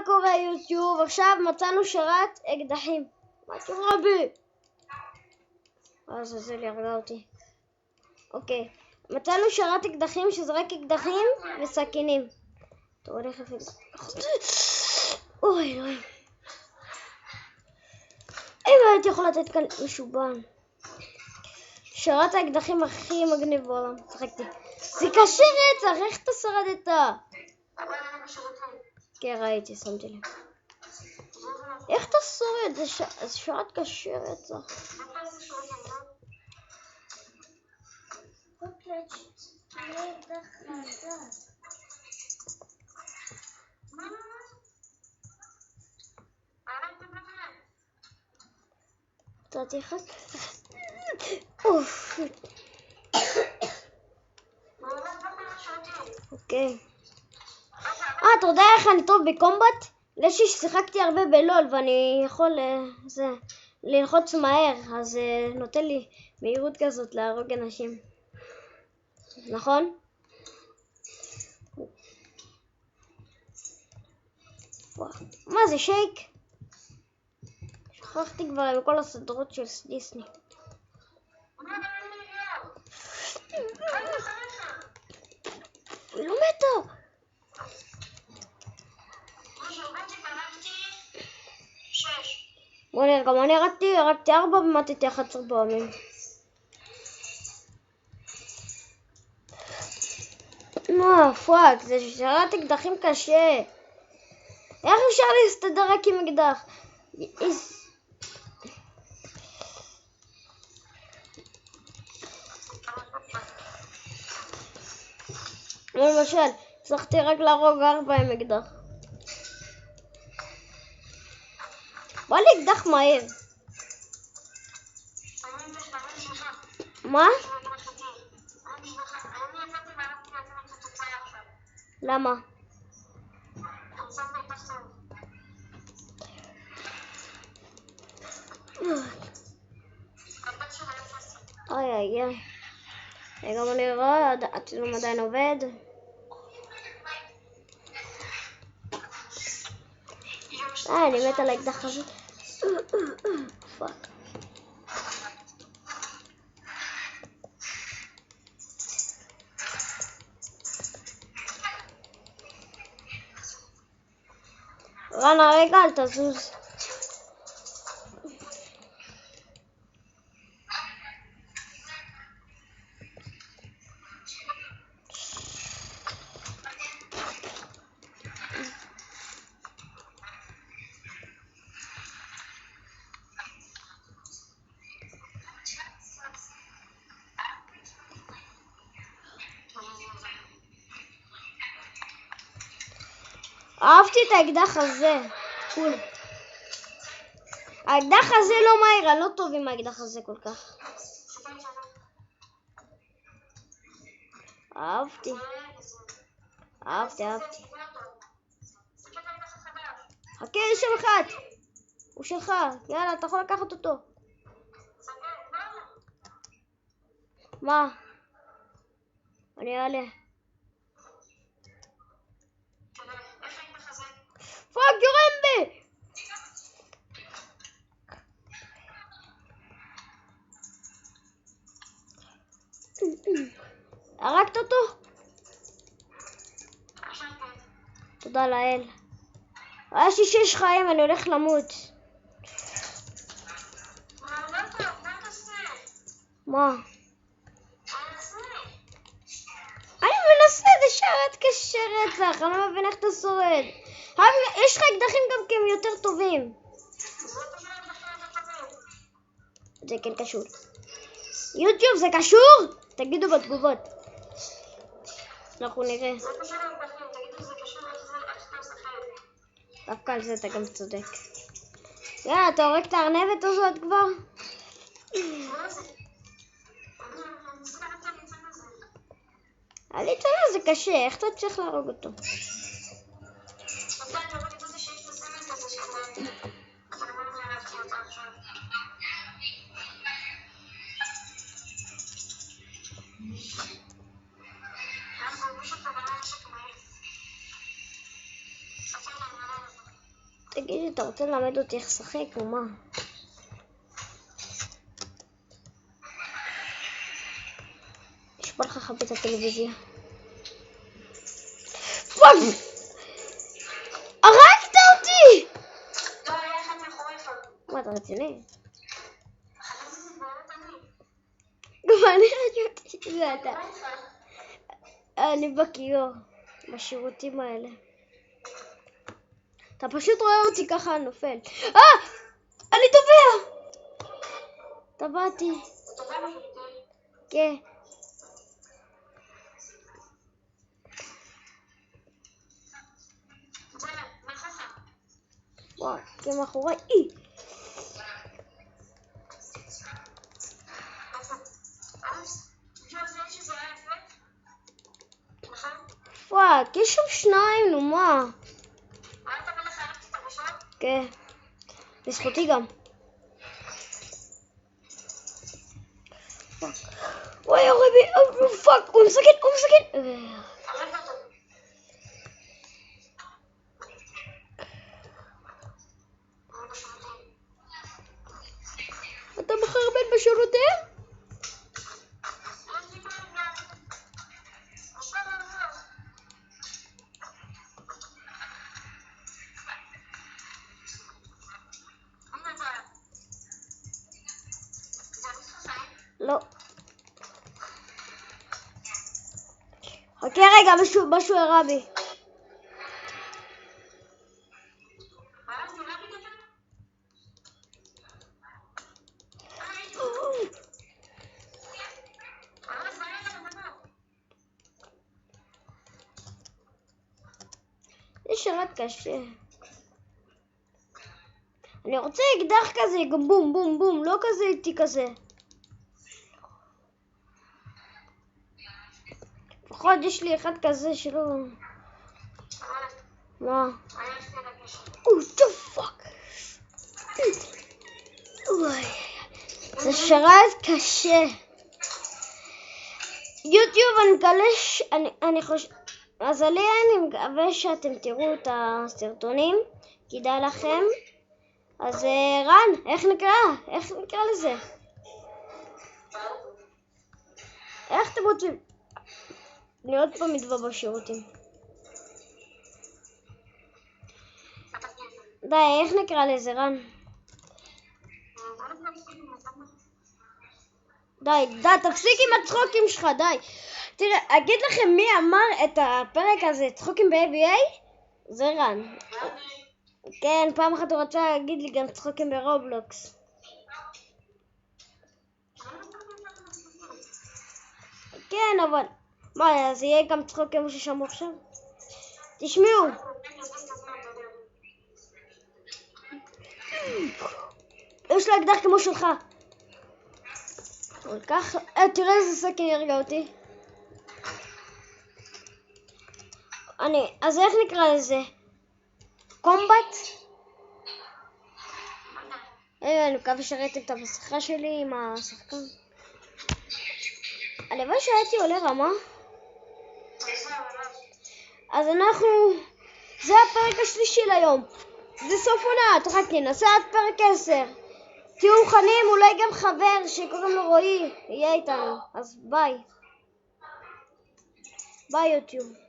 קורה יוטיוב? עכשיו מצאנו שרת אקדחים. מה קורה בי? אז זה להרגע אותי. אוקיי. מצאנו שרת אקדחים שזרק אקדחים וסכינים. אתה הולך לפי... אוי אלוהים. אם הייתי יכול לתת כאן משובן. שרת האקדחים הכי מגניב בעולם. צחקתי. זה קשה רצח, איך אתה שרדת? כן, ראיתי, שמתי לב. איך אתה שורד? זה שרת קשה רצח. תעתי אחד. אוף. אוקיי. אתה יודע איך אני טוב בקומבט? לשי ששיחקתי הרבה בלול ואני יכול ללחוץ מהר, אז נותן לי מהירות כזאת להרוג אנשים. נכון? מה זה שייק? שכחתי כבר עם כל הסדרות של דיסני. היא לא מתה. בוא נראה, גם אני הרגתי 4 ומתתי 11 פעמים. פאק, זה שרת אקדחים קשה. איך אפשר להסתדר רק עם אקדח? למשל, הצלחתי רק להרוג 4 עם אקדח. בא לי אקדח מהר. מה? למה? איי. גם אני רואה, הצילום עדיין עובד. אני מת על האקדח הזה. פאק. רנה, רגע, אל תזוז. אהבתי את האקדח הזה. האקדח הזה לא מהיר, אני לא טוב עם האקדח הזה כל כך. אהבתי. חכה, יש שם אחד. הוא שלך. יאללה, אתה יכול לקחת אותו. מה? אני אעלה. פאק, יורם בי! הרגת אותו? תודה לאל. יש לי 6 חיים, אני הולך למות. מה? אני מנסה, זה שרת קשה רצח, אני לא מבין איך אתה שורד. יש לך אקדחים גם כי הם יותר טובים. זה כן קשור. יוטיוב זה קשור? תגידו בתגובות. אנחנו נראה. דווקא על זה אתה גם צודק. יאללה, אתה הורג את הארנבת הזאת כבר? עלית לה, זה קשה, איך אתה צריך להרוג אותו? תגידי, אתה רוצה ללמד אותי איך לשחק או מה? נשבע לך חבית את הטלוויזיה. פאק! הרגת אותי! מה, אתה רציני? גם אני ראיתי, זה אתה. אני בכיור, בשירותים האלה. אתה פשוט רואה אותי ככה נופל. אני טובע! טבעתי. כן. וואו, כן מאחורי. פאק, יש שם שניים, נו מה? כן. בזכותי גם. וואי, יורה בי, פאק, הוא מסכן. אתה מחרבן בשירותים? לא. חכה רגע, משהו הרע בי. זה שרת קשה. אני רוצה אקדח כזה, גם בום בום בום, לא כזה איתי כזה. לפחות יש לי אחד כזה שלא... מה? פאק. זה שרת קשה. יוטיוב אנגלש, אני חושב... אז עלי אני מקווה שאתם תראו את הסרטונים, כדאי לכם. אז רן, איך נקרא לזה? איך אתם רוצים? אני עוד פעם מתבא בשירותים. די, איך נקרא לזה, רן? די, תפסיק עם הצחוקים שלך, די. תראה, אגיד לכם מי אמר את הפרק הזה, צחוקים ב-ABA? זה רן. כן, פעם אחת הוא רצה להגיד לי גם צחוקים ברובלוקס. כן, אבל... מה, אז יהיה גם צחוקים ששמעו עכשיו? תשמעו. יש לו אקדח כמו שלך. כל כך... תראה איזה סכין ירגע אותי. אז איך נקרא לזה? קומבט? אני מקווה שראיתם את המסכה שלי עם השחקן. הלוואי שהייתי עולה רמה. אז אנחנו... זה הפרק השלישי ליום. זה סוף עונה, תחכי, נעשה עד פרק 10. תהיו מוכנים, אולי גם חבר שקוראים לו רועי יהיה איתנו. אז ביי. ביי יוטיוב.